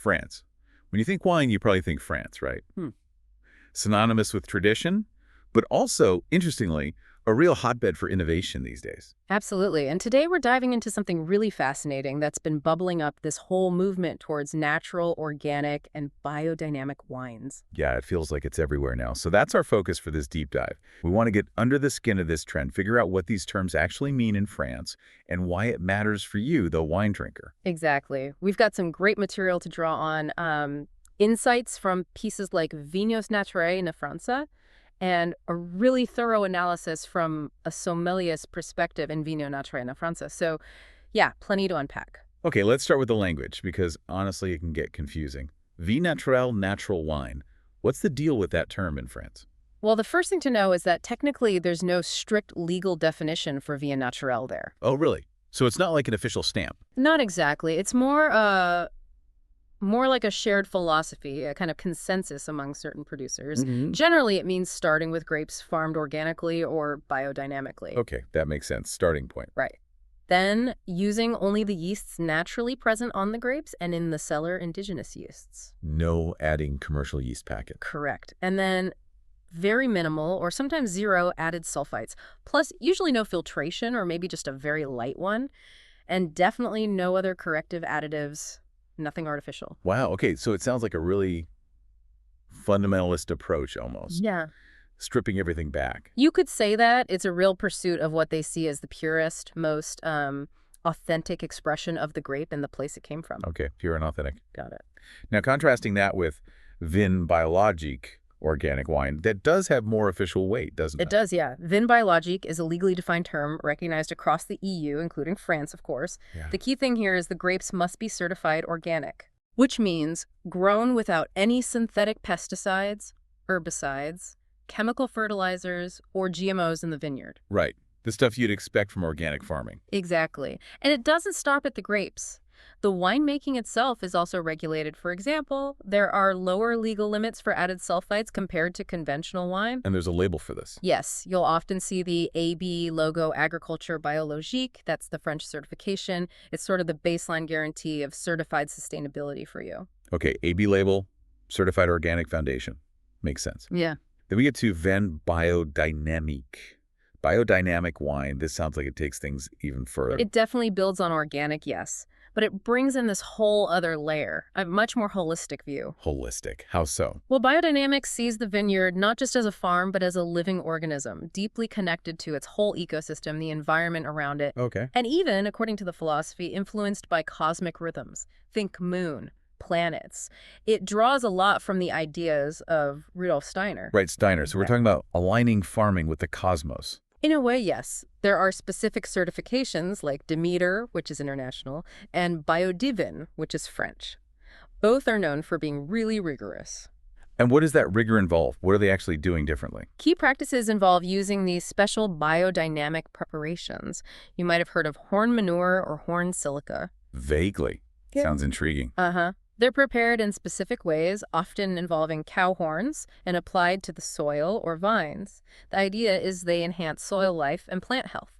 France. When you think wine, you probably think France, right? Synonymous with tradition, but also, interestingly, a real hotbed for innovation these days. Absolutely. And today we're diving into something really fascinating that's been bubbling up, this whole movement towards natural, organic, and biodynamic wines. Yeah, it feels like it's everywhere now. So that's our focus for this deep dive. We want to get under the skin of this trend, figure out what these terms actually mean in France, and why it matters for you, the wine drinker. Exactly. We've got some great material to draw on. Insights from pieces like Vin Naturel in France, and a really thorough analysis from a sommelier's perspective in Vin Naturel in France. So, yeah, plenty to unpack. Okay, let's start with the language, because honestly, it can get confusing. Vin Naturel, natural wine. What's the deal with that term in France? Well, the first thing to know is that technically there's no strict legal definition for Vin Naturel there. Oh, really? So it's not like an official stamp? Not exactly. It's more like a shared philosophy, a kind of consensus among certain producers. Generally, it means starting with grapes farmed organically or biodynamically. Okay, that makes sense. Starting point. Right. Then using only the yeasts naturally present on the grapes and in the cellar indigenous yeasts. No adding commercial yeast packet. Correct. And then very minimal or sometimes zero added sulfites, plus usually no filtration or maybe just a very light one, and definitely no other corrective additives. Nothing artificial. Wow, okay, so it sounds like a really fundamentalist approach almost. Yeah. Stripping everything back. You could say that. It's a real pursuit of what they see as the purest, most authentic expression of the grape and the place it came from. Okay, pure and authentic. Got it. Now, contrasting that with Vin Biologique organic wine, that does have more official weight, doesn't it? It does, yeah. Vin Biologique is a legally defined term recognized across the EU, including France, of course. Yeah. The key thing here is the grapes must be certified organic, which means grown without any synthetic pesticides, herbicides, chemical fertilizers, or GMOs in the vineyard. Right. The stuff you'd expect from organic farming. Exactly. And it doesn't stop at the grapes. The winemaking itself is also regulated. For example, there are lower legal limits for added sulfites compared to conventional wine. And there's a label for this. Yes, you'll often see the AB logo Agriculture Biologique. That's the French certification. It's sort of the baseline guarantee of certified sustainability for you. Okay, AB label, certified organic foundation. Makes sense. Yeah. Then we get to Vin Biodynamique. Biodynamic wine. This sounds like it takes things even further. It definitely builds on organic, yes. But it brings in this whole other layer, a much more holistic view. Holistic. How so? Well, biodynamics sees the vineyard not just as a farm, but as a living organism, deeply connected to its whole ecosystem, the environment around it. Okay. And even, according to the philosophy, influenced by cosmic rhythms. Think moon, planets. It draws a lot from the ideas of Rudolf Steiner. Right, Steiner. So we're talking about aligning farming with the cosmos. In a way, yes. There are specific certifications like Demeter, which is international, and Biodivin, which is French. Both are known for being really rigorous. And what does that rigor involve? What are they actually doing differently? Key practices involve using these special biodynamic preparations. You might have heard of horn manure or horn silica. Vaguely. Yeah. Sounds intriguing. They're prepared in specific ways, often involving cow horns, and applied to the soil or vines. The idea is they enhance soil life and plant health.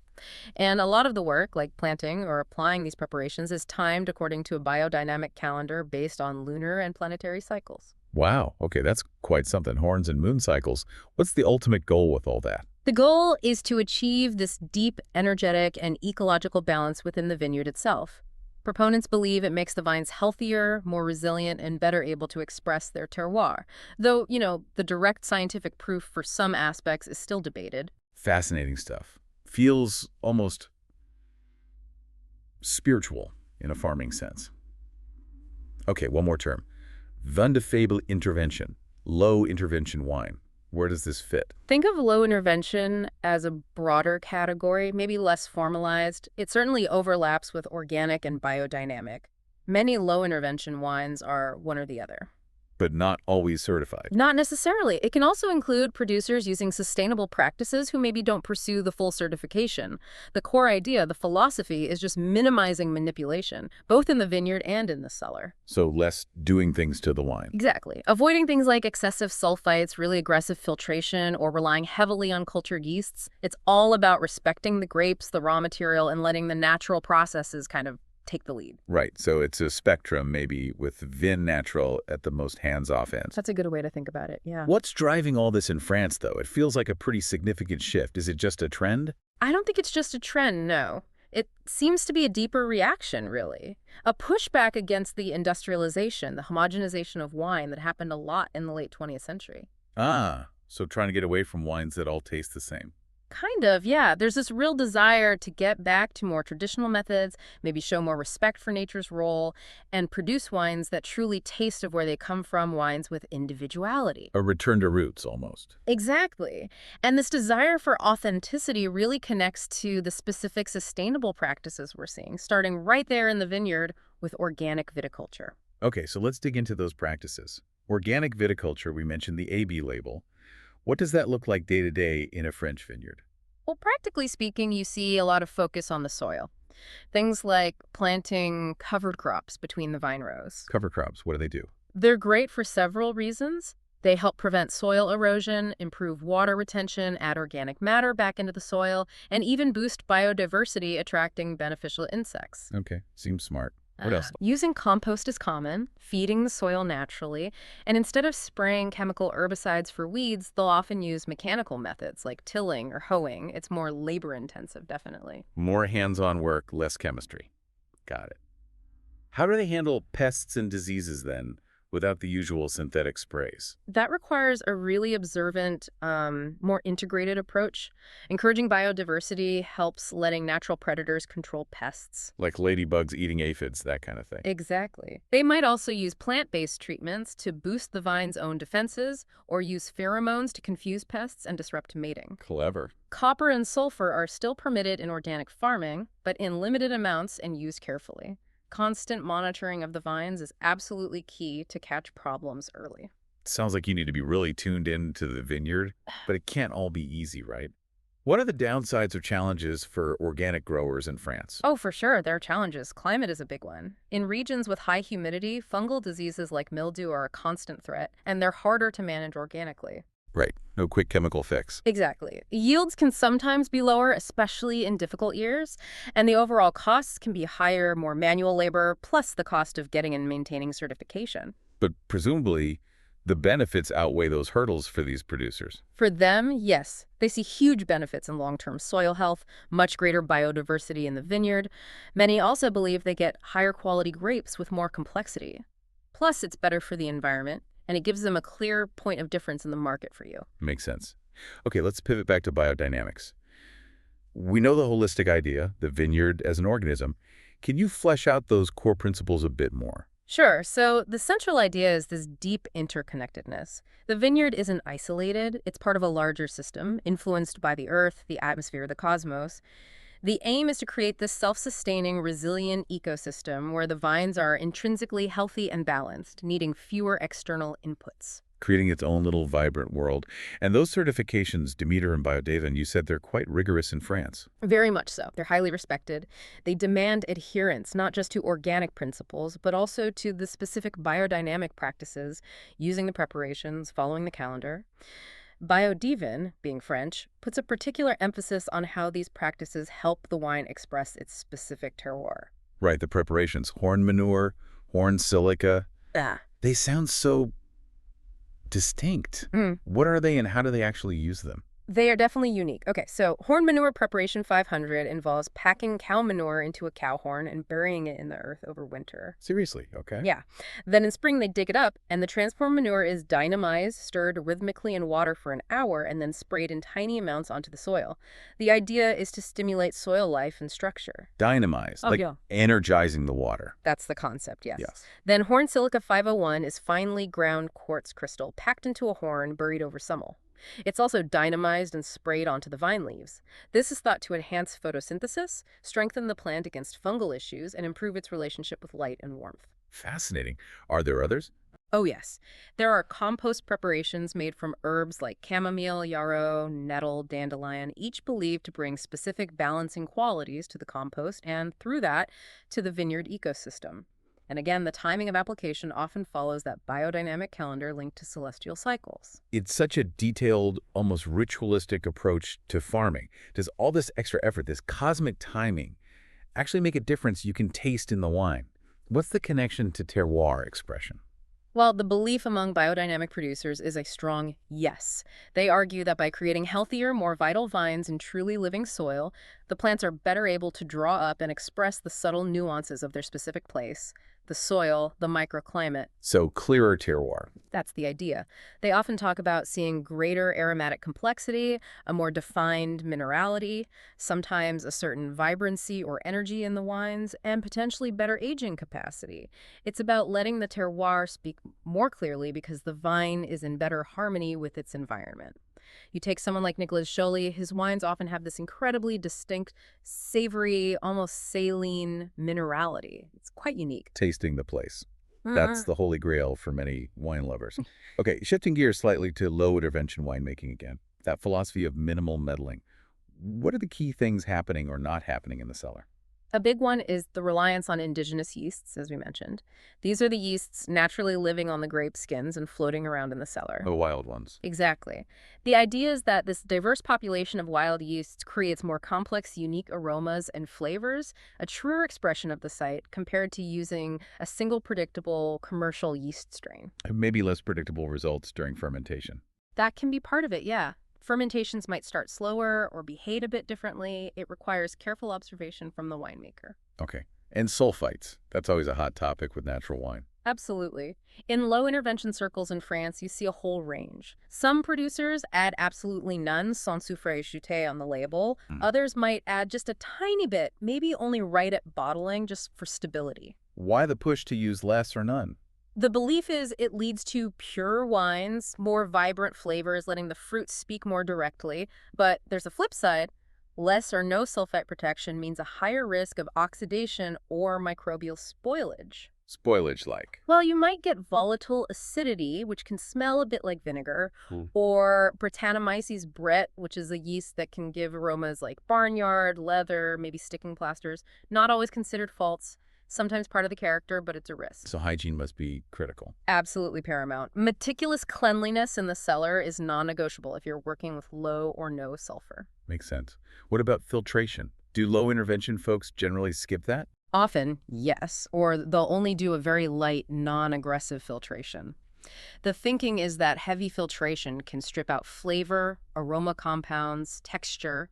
And a lot of the work, like planting or applying these preparations, is timed according to a biodynamic calendar based on lunar and planetary cycles. Wow. Okay, that's quite something. Horns and moon cycles. What's the ultimate goal with all that? The goal is to achieve this deep, energetic, and ecological balance within the vineyard itself. Proponents believe it makes the vines healthier, more resilient, and better able to express their terroir. Though, the direct scientific proof for some aspects is still debated. Fascinating stuff. Feels almost spiritual in a farming sense. Okay, one more term. Vin de Faible Intervention. Low intervention wine. Where does this fit? Think of low intervention as a broader category, maybe less formalized. It certainly overlaps with organic and biodynamic. Many low intervention wines are one or the other. But not always certified. Not necessarily. It can also include producers using sustainable practices who maybe don't pursue the full certification. The core idea, the philosophy, is just minimizing manipulation, both in the vineyard and in the cellar. So less doing things to the wine. Exactly. Avoiding things like excessive sulfites, really aggressive filtration, or relying heavily on cultured yeasts. It's all about respecting the grapes, the raw material, and letting the natural processes kind of take the lead. Right, so it's a spectrum, maybe, with Vin Naturel at the most hands-off end. That's a good way to think about it, yeah. What's driving all this in France, though? It feels like a pretty significant shift. Is it just a trend? I don't think it's just a trend, no. It seems to be a deeper reaction, really. A pushback against the industrialization, the homogenization of wine that happened a lot in the late 20th century. Ah, so trying to get away from wines that all taste the same. Kind of, yeah. There's this real desire to get back to more traditional methods, maybe show more respect for nature's role, and produce wines that truly taste of where they come from, wines with individuality. A return to roots, almost. Exactly. And this desire for authenticity really connects to the specific sustainable practices we're seeing, starting right there in the vineyard with organic viticulture. Okay, so let's dig into those practices. Organic viticulture, we mentioned the AB label. What does that look like day to day in a French vineyard? Well, practically speaking, you see a lot of focus on the soil. Things like planting covered crops between the vine rows. Cover crops, what do? They're great for several reasons. They help prevent soil erosion, improve water retention, add organic matter back into the soil, and even boost biodiversity, attracting beneficial insects. Okay, seems smart. What else? Using compost is common, feeding the soil naturally, and instead of spraying chemical herbicides for weeds, they'll often use mechanical methods like tilling or hoeing. It's more labor-intensive, definitely. More hands-on work, less chemistry. Got it. How do they handle pests and diseases, then, without the usual synthetic sprays? That requires a really observant, more integrated approach. Encouraging biodiversity helps letting natural predators control pests. Like ladybugs eating aphids, that kind of thing. Exactly. They might also use plant-based treatments to boost the vine's own defenses or use pheromones to confuse pests and disrupt mating. Clever. Copper and sulfur are still permitted in organic farming, but in limited amounts and used carefully. Constant monitoring of the vines is absolutely key to catch problems early. Sounds like you need to be really tuned in to the vineyard, but it can't all be easy, right? What are the downsides or challenges for organic growers in France? Oh, for sure, there are challenges. Climate is a big one. In regions with high humidity, fungal diseases like mildew are a constant threat, and they're harder to manage organically. Right. No quick chemical fix. Exactly. Yields can sometimes be lower, especially in difficult years, and the overall costs can be higher, more manual labor, plus the cost of getting and maintaining certification. But presumably, the benefits outweigh those hurdles for these producers. For them, yes. They see huge benefits in long-term soil health, much greater biodiversity in the vineyard. Many also believe they get higher quality grapes with more complexity. Plus, it's better for the environment, and it gives them a clear point of difference in the market for you. Makes sense. Okay, let's pivot back to biodynamics. We know the holistic idea, the vineyard as an organism. Can you flesh out those core principles a bit more? Sure. So the central idea is this deep interconnectedness. The vineyard isn't isolated. It's part of a larger system, influenced by the earth, the atmosphere, the cosmos. The aim is to create this self-sustaining, resilient ecosystem where the vines are intrinsically healthy and balanced, needing fewer external inputs. Creating its own little vibrant world. And those certifications, Demeter and Biodavan, you said they're quite rigorous in France. Very much so. They're highly respected. They demand adherence, not just to organic principles, but also to the specific biodynamic practices, using the preparations, following the calendar. Biodynamique, being French, puts a particular emphasis on how these practices help the wine express its specific terroir. Right, the preparations. Horn manure, horn silica. Ah. They sound so distinct. What are they and how do they actually use them? They are definitely unique. Okay, so horn manure preparation 500 involves packing cow manure into a cow horn and burying it in the earth over winter. Seriously, okay. Yeah. Then in spring, they dig it up, and the transformed manure is dynamized, stirred rhythmically in water for an hour, and then sprayed in tiny amounts onto the soil. The idea is to stimulate soil life and structure. Dynamized, like energizing the water. That's the concept, yes. Yes. Then horn silica 501 is finely ground quartz crystal packed into a horn buried over summel. It's also dynamized and sprayed onto the vine leaves. This is thought to enhance photosynthesis, strengthen the plant against fungal issues, and improve its relationship with light and warmth. Fascinating. Are there others? Oh, yes. There are compost preparations made from herbs like chamomile, yarrow, nettle, dandelion, each believed to bring specific balancing qualities to the compost and, through that, to the vineyard ecosystem. And again, the timing of application often follows that biodynamic calendar linked to celestial cycles. It's such a detailed, almost ritualistic approach to farming. Does all this extra effort, this cosmic timing, actually make a difference you can taste in the wine. What's the connection to terroir expression? Well, the belief among biodynamic producers is a strong yes. They argue that by creating healthier, more vital vines in truly living soil, the plants are better able to draw up and express the subtle nuances of their specific place, the soil, the microclimate. So clearer terroir. That's the idea. They often talk about seeing greater aromatic complexity, a more defined minerality, sometimes a certain vibrancy or energy in the wines, and potentially better aging capacity. It's about letting the terroir speak more clearly because the vine is in better harmony with its environment. You take someone like Nicolas Joly, his wines often have this incredibly distinct, savory, almost saline minerality. It's quite unique. Tasting the place. That's the holy grail for many wine lovers. Okay, shifting gears slightly to low-intervention winemaking again. That philosophy of minimal meddling. What are the key things happening or not happening in the cellar? A big one is the reliance on indigenous yeasts, as we mentioned. These are the yeasts naturally living on the grape skins and floating around in the cellar. The wild ones. Exactly. The idea is that this diverse population of wild yeasts creates more complex, unique aromas and flavors, a truer expression of the site compared to using a single predictable commercial yeast strain. And maybe less predictable results during fermentation. That can be part of it, yeah. Fermentations might start slower or behave a bit differently. It requires careful observation from the winemaker. Okay. And sulfites. That's always a hot topic with natural wine. Absolutely. In low intervention circles in France, you see a whole range. Some producers add absolutely none, sans soufre ajouté on the label. Others might add just a tiny bit, maybe only right at bottling, just for stability. Why the push to use less or none? The belief is it leads to purer wines, more vibrant flavors, letting the fruit speak more directly. But there's a flip side. Less or no sulfite protection means a higher risk of oxidation or microbial spoilage. Spoilage-like. Well, you might get volatile acidity, which can smell a bit like vinegar, or Brettanomyces brett, which is a yeast that can give aromas like barnyard, leather, maybe sticking plasters. Not always considered faults. Sometimes part of the character, but it's a risk. So hygiene must be critical. Absolutely paramount. Meticulous cleanliness in the cellar is non-negotiable if you're working with low or no sulfur. Makes sense. What about filtration? Do low-intervention folks generally skip that? Often, yes, or they'll only do a very light, non-aggressive filtration. The thinking is that heavy filtration can strip out flavor, aroma compounds, texture,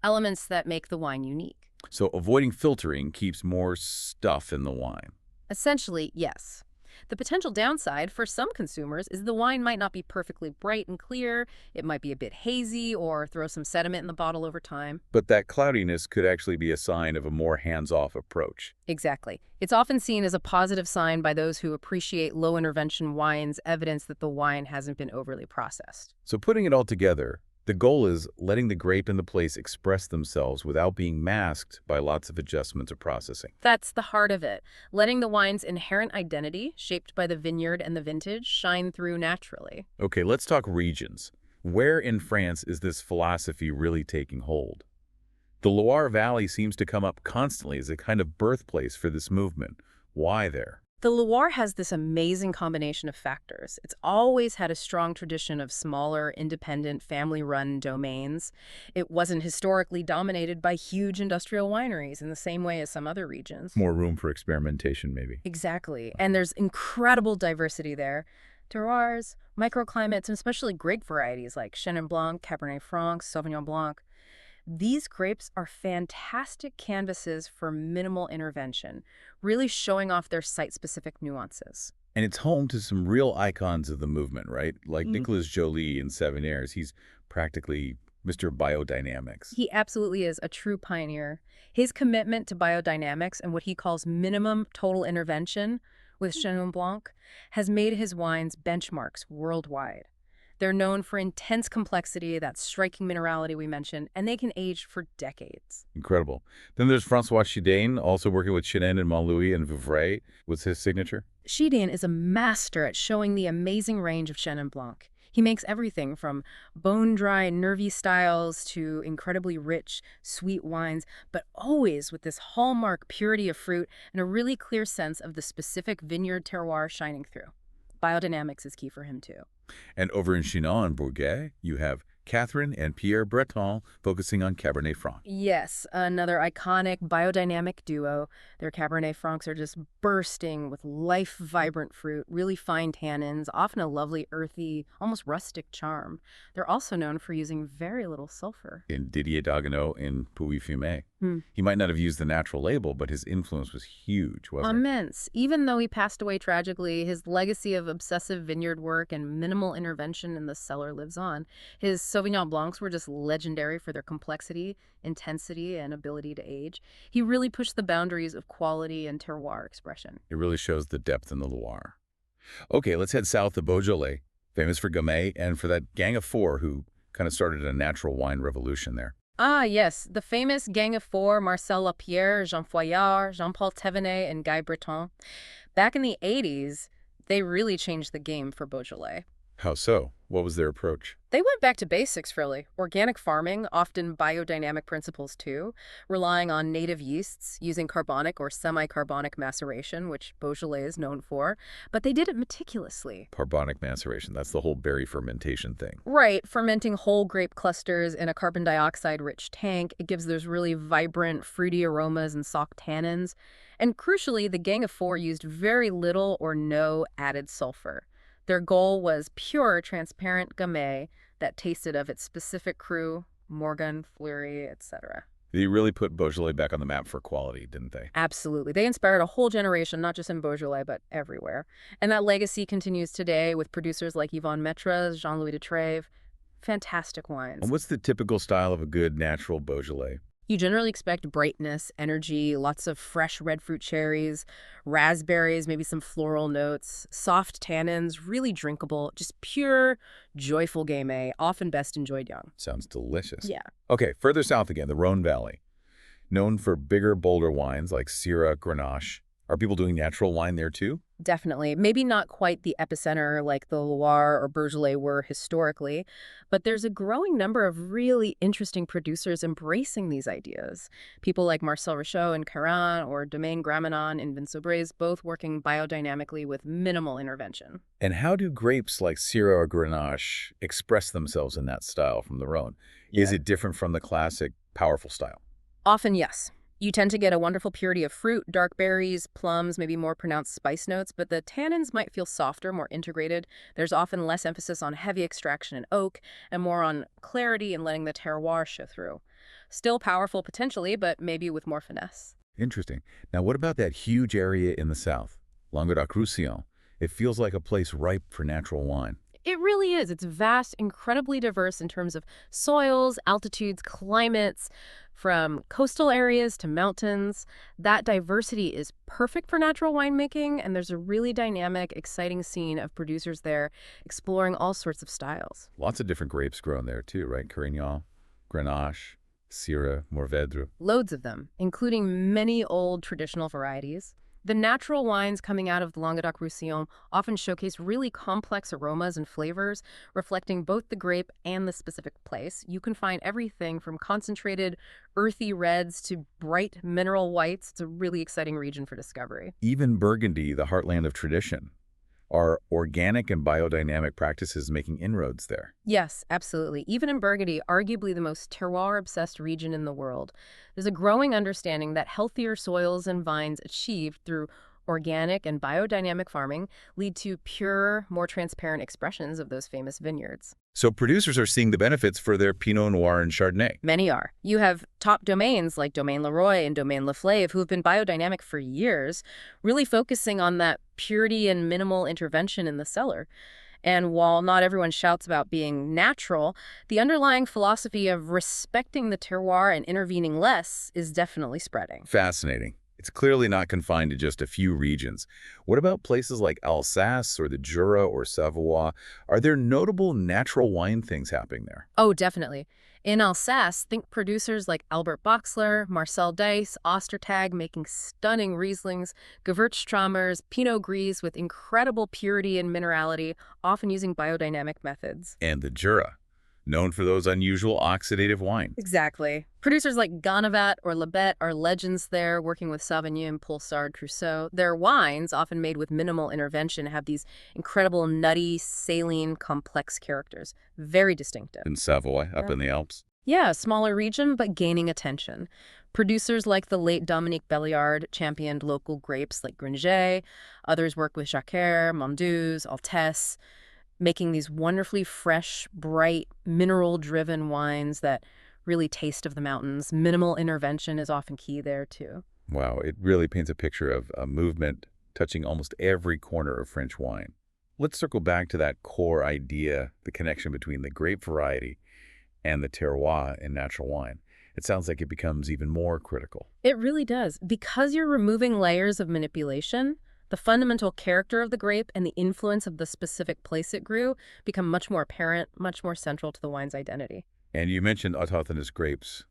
elements that make the wine unique. So avoiding filtering keeps more stuff in the wine. Essentially, yes. The potential downside for some consumers is the wine might not be perfectly bright and clear, it might be a bit hazy or throw some sediment in the bottle over time. But that cloudiness could actually be a sign of a more hands-off approach. Exactly. It's often seen as a positive sign by those who appreciate low-intervention wines, evidence that the wine hasn't been overly processed. So putting it all together, the goal is letting the grape and the place express themselves without being masked by lots of adjustments or processing. That's the heart of it, letting the wine's inherent identity, shaped by the vineyard and the vintage, shine through naturally. Okay, let's talk regions. Where in France is this philosophy really taking hold? The Loire Valley seems to come up constantly as a kind of birthplace for this movement. Why there? The Loire has this amazing combination of factors. It's always had a strong tradition of smaller, independent, family-run domains. It wasn't historically dominated by huge industrial wineries in the same way as some other regions. More room for experimentation, maybe. Exactly. And there's incredible diversity there. Terroirs, microclimates, and especially grape varieties like Chenin Blanc, Cabernet Franc, Sauvignon Blanc. These grapes are fantastic canvases for minimal intervention, really showing off their site-specific nuances. And it's home to some real icons of the movement, right? Like Nicolas Joly in Savennières. He's practically Mr. Biodynamics. He absolutely is a true pioneer. His commitment to biodynamics and what he calls minimum total intervention with Chenin Blanc has made his wines benchmarks worldwide. They're known for intense complexity, that striking minerality we mentioned, and they can age for decades. Incredible. Then there's Francois Chidane, also working with Chenin and Montlouis and Vouvray. What's his signature? Chidane is a master at showing the amazing range of Chenin Blanc. He makes everything from bone-dry, nervy styles to incredibly rich, sweet wines, but always with this hallmark purity of fruit and a really clear sense of the specific vineyard terroir shining through. Biodynamics is key for him, too. And over in Chinon and Bourget, you have Catherine and Pierre Breton focusing on Cabernet Franc. Yes, another iconic biodynamic duo. Their Cabernet Francs are just bursting with life-vibrant fruit, really fine tannins, often a lovely, earthy, almost rustic charm. They're also known for using very little sulfur. In Didier Dagenot in Puy Fumé. Hmm. He might not have used the natural label, but his influence was huge, wasn't it? Immense. Even though he passed away tragically, his legacy of obsessive vineyard work and minimal intervention in the cellar lives on. His Sauvignon Blancs were just legendary for their complexity, intensity, and ability to age. He really pushed the boundaries of quality and terroir expression. It really shows the depth in the Loire. Okay, let's head south to Beaujolais, famous for Gamay and for that gang of four who kind of started a natural wine revolution there. Ah, yes, the famous Gang of Four, Marcel Lapierre, Jean Foillard, Jean-Paul Thévenet, and Guy Breton. Back in the 80s, they really changed the game for Beaujolais. How so? What was their approach? They went back to basics, really. Organic farming, often biodynamic principles too, relying on native yeasts, using carbonic or semi-carbonic maceration, which Beaujolais is known for, but they did it meticulously. Carbonic maceration. That's the whole berry fermentation thing. Right, fermenting whole grape clusters in a carbon dioxide-rich tank. It gives those really vibrant, fruity aromas and soft tannins. And crucially, the Gang of Four used very little or no added sulfur. Their goal was pure, transparent Gamay that tasted of its specific cru, Morgon, Fleury, etc. They really put Beaujolais back on the map for quality, didn't they? Absolutely. They inspired a whole generation, not just in Beaujolais, but everywhere. And that legacy continues today with producers like Yvon Metres, Jean-Louis de Trèves. Fantastic wines. And what's the typical style of a good natural Beaujolais? You generally expect brightness, energy, lots of fresh red fruit cherries, raspberries, maybe some floral notes, soft tannins, really drinkable, just pure, joyful Gamay, often best enjoyed young. Sounds delicious. Yeah. Okay, further south again, the Rhone Valley. Known for bigger, bolder wines like Syrah, Grenache. Are people doing natural wine there too? Definitely. Maybe not quite the epicenter like the Loire or Beaujolais were historically, but there's a growing number of really interesting producers embracing these ideas. People like Marcel Richaud in Caran or Domaine Gramenon in Vinsobres, both working biodynamically with minimal intervention. And how do grapes like Syrah or Grenache express themselves in that style from the Rhone? Is it different from the classic, powerful style? Often, yes. You tend to get a wonderful purity of fruit, dark berries, plums, maybe more pronounced spice notes, but the tannins might feel softer, more integrated. There's often less emphasis on heavy extraction in oak and more on clarity and letting the terroir show through. Still powerful potentially, but maybe with more finesse. Interesting. Now, what about that huge area in the south, Languedoc-Roussillon? It feels like a place ripe for natural wine. It really is. It's vast, incredibly diverse in terms of soils, altitudes, climates, from coastal areas to mountains. That diversity is perfect for natural winemaking, and there's a really dynamic, exciting scene of producers there exploring all sorts of styles. Lots of different grapes grown there too, right? Carignan, Grenache, Syrah, Mourvèdre. Loads of them, including many old traditional varieties. The natural wines coming out of the Languedoc-Roussillon often showcase really complex aromas and flavors, reflecting both the grape and the specific place. You can find everything from concentrated, earthy reds to bright mineral whites. It's a really exciting region for discovery. Even Burgundy, the heartland of tradition. Are organic and biodynamic practices making inroads there? Yes, absolutely. Even in Burgundy, arguably the most terroir-obsessed region in the world, there's a growing understanding that healthier soils and vines achieved through organic and biodynamic farming lead to purer, more transparent expressions of those famous vineyards. So producers are seeing the benefits for their Pinot Noir and Chardonnay. Many are. You have top domains like Domaine Leroy and Domaine Laflave who have been biodynamic for years, really focusing on that purity and minimal intervention in the cellar. And while not everyone shouts about being natural, the underlying philosophy of respecting the terroir and intervening less is definitely spreading. Fascinating. It's clearly not confined to just a few regions. What about places like Alsace or the Jura or Savoie? Are there notable natural wine things happening there? Oh, definitely. In Alsace, think producers like Albert Boxler, Marcel Dice, Ostertag making stunning Rieslings, Gewürztramers, Pinot Gris with incredible purity and minerality, often using biodynamic methods. And the Jura. known for those unusual oxidative wines. Exactly. Producers like Ganavat or Labette are legends there, working with Sauvignon, Pulsard, Trousseau. Their wines, often made with minimal intervention, have these incredible nutty, saline, complex characters. Very distinctive. In Savoy, up Yeah. in the Alps. Yeah, a smaller region, but gaining attention. Producers like the late Dominique Belliard championed local grapes like Gringet. Others work with Jacquer, Mondeuse, Altesse, making these wonderfully fresh, bright, mineral-driven wines that really taste of the mountains. Minimal intervention is often key there, too. Wow, it really paints a picture of a movement touching almost every corner of French wine. Let's circle back to that core idea, the connection between the grape variety and the terroir in natural wine. It sounds like it becomes even more critical. It really does. Because you're removing layers of manipulation, the fundamental character of the grape and the influence of the specific place it grew become much more apparent, much more central to the wine's identity. And you mentioned autochthonous grapes,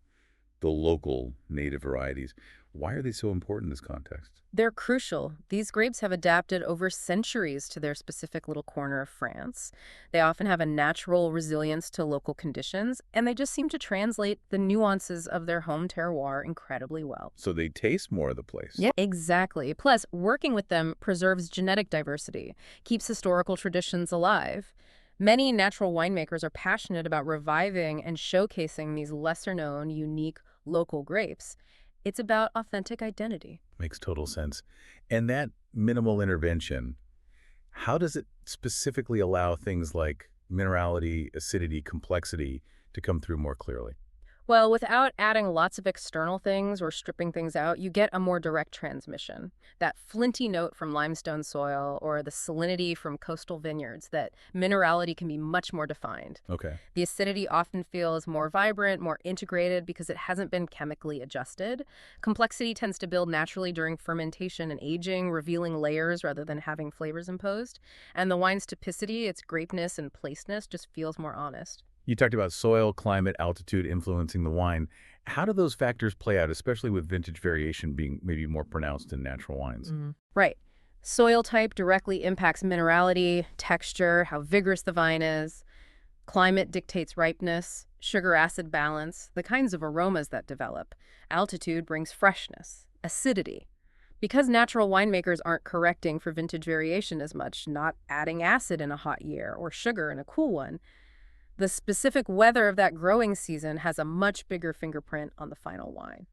the local native varieties. Why are they so important in this context? They're crucial. These grapes have adapted over centuries to their specific little corner of France. They often have a natural resilience to local conditions, and they just seem to translate the nuances of their home terroir incredibly well. So they taste more of the place. Yeah, exactly. Plus, working with them preserves genetic diversity, keeps historical traditions alive. Many natural winemakers are passionate about reviving and showcasing these lesser-known, unique, local grapes. It's about authentic identity. Makes total sense. And that minimal intervention, how does it specifically allow things like minerality, acidity, complexity to come through more clearly? Well, without adding lots of external things or stripping things out, you get a more direct transmission. That flinty note from limestone soil or the salinity from coastal vineyards, that minerality can be much more defined. Okay. The acidity often feels more vibrant, more integrated because it hasn't been chemically adjusted. Complexity tends to build naturally during fermentation and aging, revealing layers rather than having flavors imposed. And the wine's typicity, its grapeness and placedness, just feels more honest. You talked about soil, climate, altitude influencing the wine. How do those factors play out, especially with vintage variation being maybe more pronounced in natural wines? Right. Soil type directly impacts minerality, texture, how vigorous the vine is. Climate dictates ripeness, sugar-acid balance, the kinds of aromas that develop. Altitude brings freshness, acidity. Because natural winemakers aren't correcting for vintage variation as much, not adding acid in a hot year or sugar in a cool one, the specific weather of that growing season has a much bigger fingerprint on the final wine.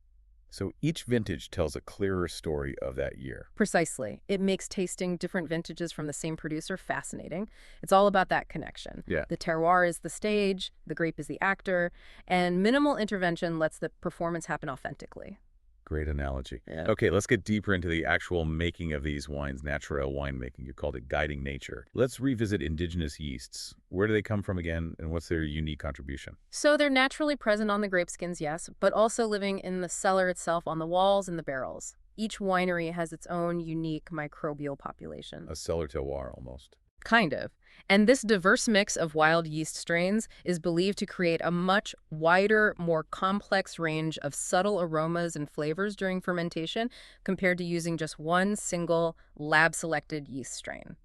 So each vintage tells a clearer story of that year. Precisely. It makes tasting different vintages from the same producer fascinating. It's all about that connection. Yeah. The terroir is the stage, the grape is the actor, and minimal intervention lets the performance happen authentically. Great analogy. Yeah. Okay, let's get deeper into the actual making of these wines, Naturel winemaking. You called it guiding nature. Let's revisit indigenous yeasts. Where do they come from again, and what's their unique contribution? So they're naturally present on the grape skins, yes, but also living in the cellar itself, on the walls and the barrels. Each winery has its own unique microbial population. A cellar terroir, almost. Kind of. And this diverse mix of wild yeast strains is believed to create a much wider, more complex range of subtle aromas and flavors during fermentation compared to using just one single lab-selected yeast strain.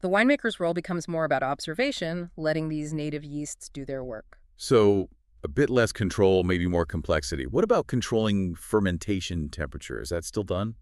The winemaker's role becomes more about observation, letting these native yeasts do their work. So a bit less control, maybe more complexity. What about controlling fermentation temperature? Is that still done?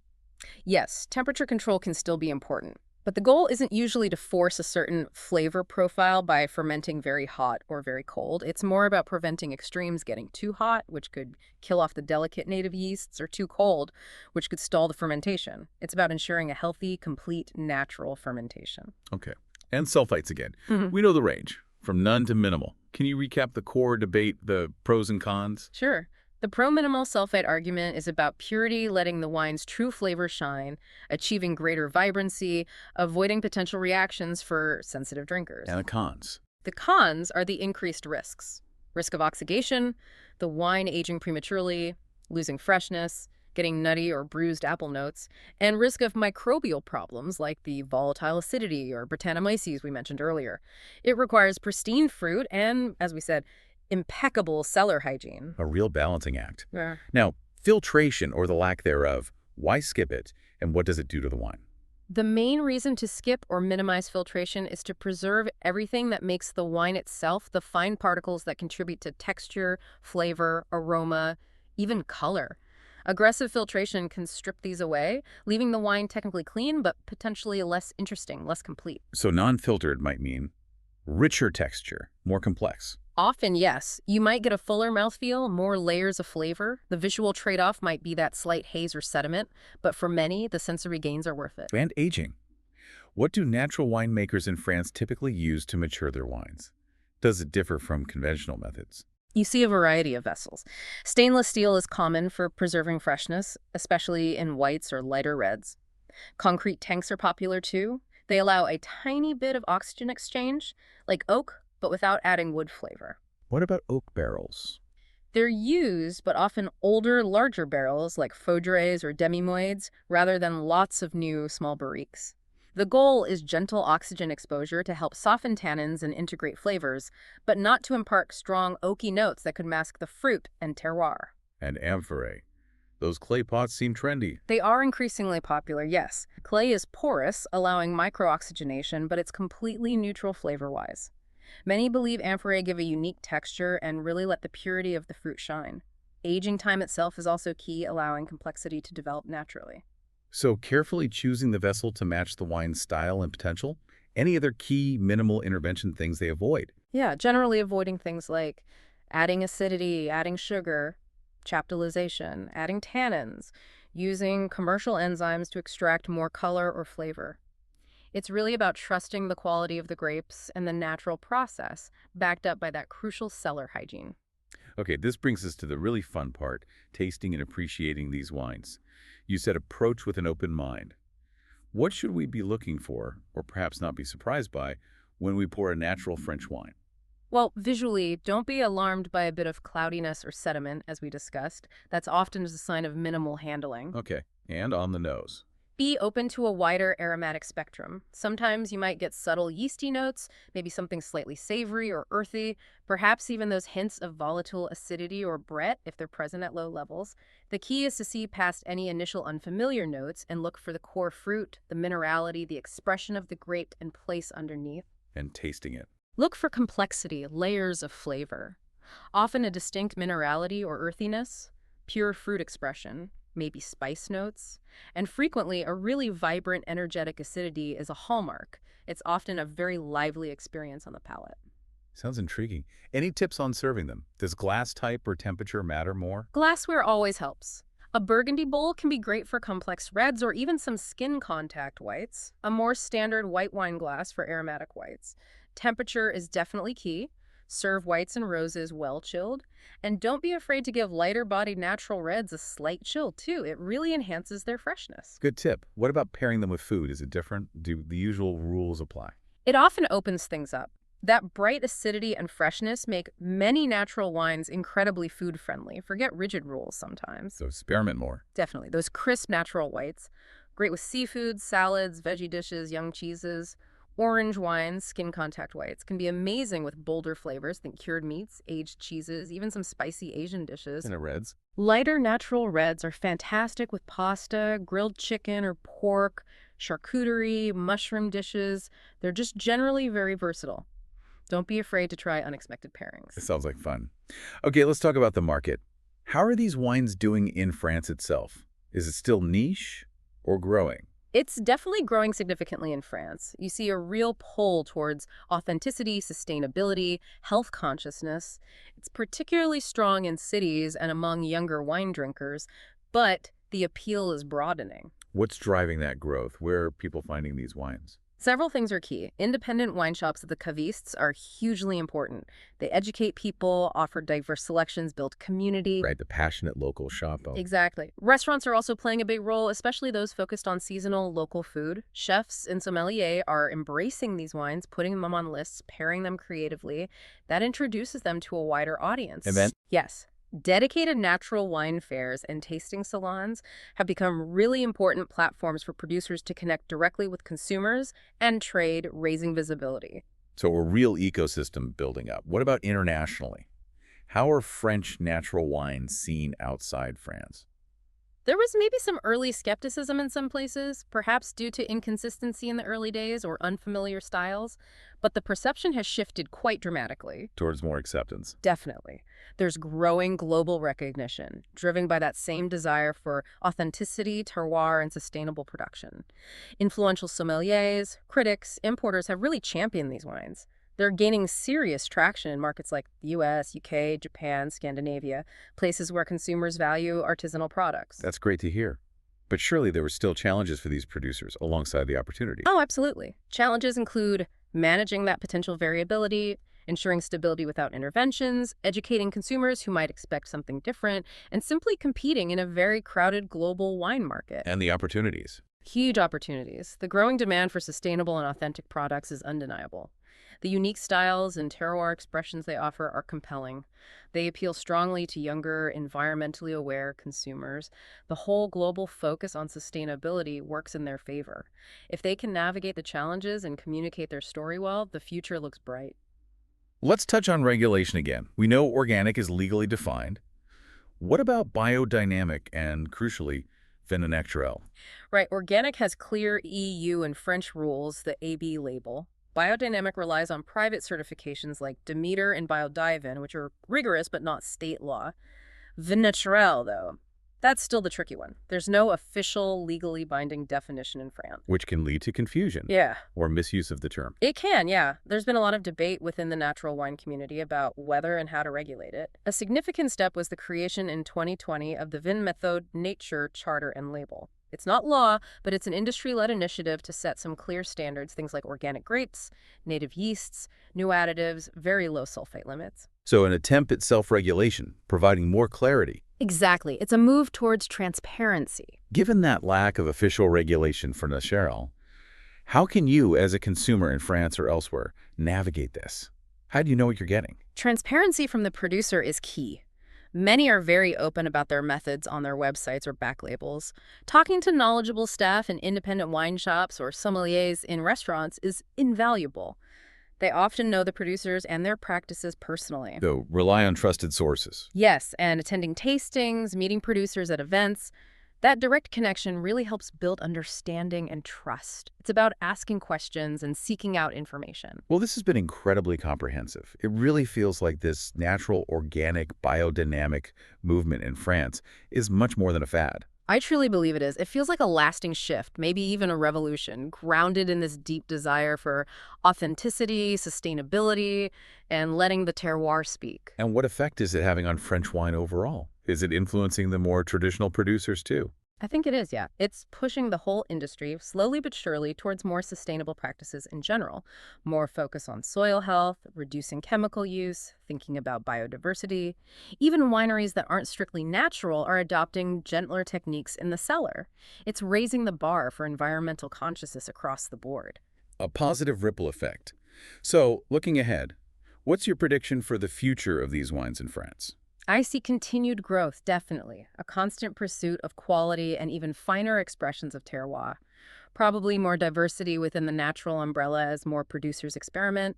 Yes, temperature control can still be important. But the goal isn't usually to force a certain flavor profile by fermenting very hot or very cold. It's more about preventing extremes, getting too hot, which could kill off the delicate native yeasts, or too cold, which could stall the fermentation. It's about ensuring a healthy, complete, natural fermentation. Okay. And sulfites again. Mhm. We know the range, from none to minimal. Can you recap the core debate, the pros and cons? Sure. The pro-minimal sulfite argument is about purity, letting the wine's true flavor shine, achieving greater vibrancy, avoiding potential reactions for sensitive drinkers. And the cons. The cons are the increased risks. Risk of oxidation, the wine aging prematurely, losing freshness, getting nutty or bruised apple notes, and risk of microbial problems like the volatile acidity or Brettanomyces we mentioned earlier. It requires pristine fruit and, as we said, impeccable cellar hygiene. A real balancing act. Yeah. Now, filtration or the lack thereof, why skip it, and what does it do to the wine? The main reason to skip or minimize filtration is to preserve everything that makes the wine itself, the fine particles that contribute to texture, flavor, aroma, even color. Aggressive filtration can strip these away, leaving the wine technically clean but potentially less interesting, less complete. So non-filtered might mean richer texture, more complex. Often, yes, you might get a fuller mouthfeel, more layers of flavor. The visual trade-off might be that slight haze or sediment, but for many, the sensory gains are worth it. And aging. What do natural winemakers in France typically use to mature their wines? Does it differ from conventional methods? You see a variety of vessels. Stainless steel is common for preserving freshness, especially in whites or lighter reds. Concrete tanks are popular too. They allow a tiny bit of oxygen exchange, like oak, but without adding wood flavor. What about oak barrels? They're used, but often older, larger barrels like Faudres or demi-moids, rather than lots of new, small barriques. The goal is gentle oxygen exposure to help soften tannins and integrate flavors, but not to impart strong oaky notes that could mask the fruit and terroir. And amphora. Those clay pots seem trendy. They are increasingly popular, yes. Clay is porous, allowing microoxygenation, but it's completely neutral flavor-wise. Many believe amphorae give a unique texture and really let the purity of the fruit shine. Aging time itself is also key, allowing complexity to develop naturally. So carefully choosing the vessel to match the wine's style and potential? Any other key minimal intervention things they avoid? Yeah, generally avoiding things like adding acidity, adding sugar, chaptalization, adding tannins, using commercial enzymes to extract more color or flavor. It's really about trusting the quality of the grapes and the natural process, backed up by that crucial cellar hygiene. Okay, this brings us to the really fun part, tasting and appreciating these wines. You said approach with an open mind. What should we be looking for, or perhaps not be surprised by, when we pour a natural French wine? Well, visually, don't be alarmed by a bit of cloudiness or sediment, as we discussed. That's often a sign of minimal handling. Okay, and on the nose. Be open to a wider aromatic spectrum. Sometimes you might get subtle yeasty notes, maybe something slightly savory or earthy, perhaps even those hints of volatile acidity or Brett if they're present at low levels. The key is to see past any initial unfamiliar notes and look for the core fruit, the minerality, the expression of the grape and place underneath. And tasting it. Look for complexity, layers of flavor. Often a distinct minerality or earthiness, pure fruit expression, maybe spice notes, and frequently a really vibrant, energetic acidity is a hallmark. It's often a very lively experience on the palate. Sounds intriguing. Any tips on serving them? Does glass type or temperature matter more? Glassware always helps. A burgundy bowl can be great for complex reds or even some skin contact whites. A more standard white wine glass for aromatic whites. Temperature is definitely key. Serve whites and roses well chilled. And don't be afraid to give lighter-bodied natural reds a slight chill, too. It really enhances their freshness. Good tip. What about pairing them with food? Is it different? Do the usual rules apply? It often opens things up. That bright acidity and freshness make many natural wines incredibly food-friendly. Forget rigid rules sometimes. So experiment more. Definitely. Those crisp natural whites. Great with seafoods, salads, veggie dishes, young cheeses. Orange wines, skin contact whites, can be amazing with bolder flavors. Think cured meats, aged cheeses, even some spicy Asian dishes. And the reds? Lighter natural reds are fantastic with pasta, grilled chicken or pork, charcuterie, mushroom dishes. They're just generally very versatile. Don't be afraid to try unexpected pairings. It sounds like fun. Okay, let's talk about the market. How are these wines doing in France itself? Is it still niche or growing? It's definitely growing significantly in France. You see a real pull towards authenticity, sustainability, health consciousness. It's particularly strong in cities and among younger wine drinkers, but the appeal is broadening. What's driving that growth? Where are people finding these wines? Several things are key. Independent wine shops at the cavistes are hugely important. They educate people, offer diverse selections, build community. Right, the passionate local shop. Exactly. Restaurants are also playing a big role, especially those focused on seasonal local food. Chefs and sommeliers are embracing these wines, putting them on lists, pairing them creatively. That introduces them to a wider audience. And then? Yes. Dedicated natural wine fairs and tasting salons have become really important platforms for producers to connect directly with consumers and trade, raising visibility. So a real ecosystem building up. What about internationally? How are French natural wines seen outside France? There was maybe some early skepticism in some places, perhaps due to inconsistency in the early days or unfamiliar styles, but the perception has shifted quite dramatically. Towards more acceptance. Definitely. There's growing global recognition, driven by that same desire for authenticity, terroir, and sustainable production. Influential sommeliers, critics, importers have really championed these wines. They're gaining serious traction in markets like the US, UK, Japan, Scandinavia, places where consumers value artisanal products. That's great to hear. But surely there were still challenges for these producers alongside the opportunity. Oh, absolutely. Challenges include managing that potential variability, ensuring stability without interventions, educating consumers who might expect something different, and simply competing in a very crowded global wine market. And the opportunities. Huge opportunities. The growing demand for sustainable and authentic products is undeniable. The unique styles and terroir expressions they offer are compelling. They appeal strongly to younger, environmentally aware consumers. The whole global focus on sustainability works in their favor. If they can navigate the challenges and communicate their story well, the future looks bright. Let's touch on regulation again. We know organic is legally defined. What about biodynamic and, crucially, Vin Naturel? Right, organic has clear EU and French rules, the AB label. Biodynamic relies on private certifications like Demeter and Biodivin, which are rigorous but not state law. Vin Naturel, though, that's still the tricky one. There's no official, legally binding definition in France. Which can lead to confusion. Yeah. Or misuse of the term. It can, yeah. There's been a lot of debate within the natural wine community about whether and how to regulate it. A significant step was the creation in 2020 of the Vin Method Nature Charter and Label. It's not law, but it's an industry-led initiative to set some clear standards, things like organic grapes, native yeasts, new additives, very low sulfite limits. So an attempt at self-regulation, providing more clarity. Exactly. It's a move towards transparency. Given that lack of official regulation for Naturel, how can you, as a consumer in France or elsewhere, navigate this? How do you know what you're getting? Transparency from the producer is key. Many are very open about their methods on their websites or back labels. Talking to knowledgeable staff in independent wine shops or sommeliers in restaurants is invaluable. They often know the producers and their practices personally. So rely on trusted sources. Yes, and attending tastings, meeting producers at events, that direct connection really helps build understanding and trust. It's about asking questions and seeking out information. Well, this has been incredibly comprehensive. It really feels like this natural, organic, biodynamic movement in France is much more than a fad. I truly believe it is. It feels like a lasting shift, maybe even a revolution, grounded in this deep desire for authenticity, sustainability, and letting the terroir speak. And what effect is it having on French wine overall? Is it influencing the more traditional producers too? I think it is, yeah. It's pushing the whole industry, slowly but surely, towards more sustainable practices in general. More focus on soil health, reducing chemical use, thinking about biodiversity. Even wineries that aren't strictly natural are adopting gentler techniques in the cellar. It's raising the bar for environmental consciousness across the board. A positive ripple effect. So, looking ahead, what's your prediction for the future of these wines in France? I see continued growth, definitely. A constant pursuit of quality and even finer expressions of terroir. Probably more diversity within the natural umbrella as more producers experiment.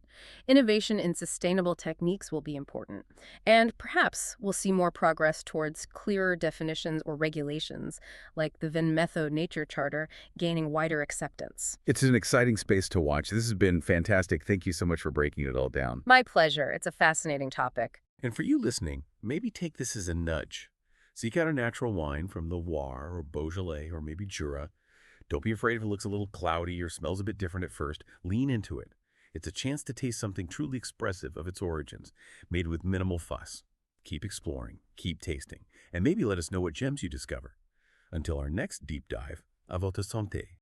Innovation in sustainable techniques will be important. And perhaps we'll see more progress towards clearer definitions or regulations, like the Vin Method Nature Charter, gaining wider acceptance. It's an exciting space to watch. This has been fantastic. Thank you so much for breaking it all down. My pleasure. It's a fascinating topic. And for you listening, maybe take this as a nudge. Seek out a natural wine from the Loire or Beaujolais or maybe Jura. Don't be afraid if it looks a little cloudy or smells a bit different at first. Lean into it. It's a chance to taste something truly expressive of its origins, made with minimal fuss. Keep exploring, keep tasting, and maybe let us know what gems you discover. Until our next deep dive, à votre santé.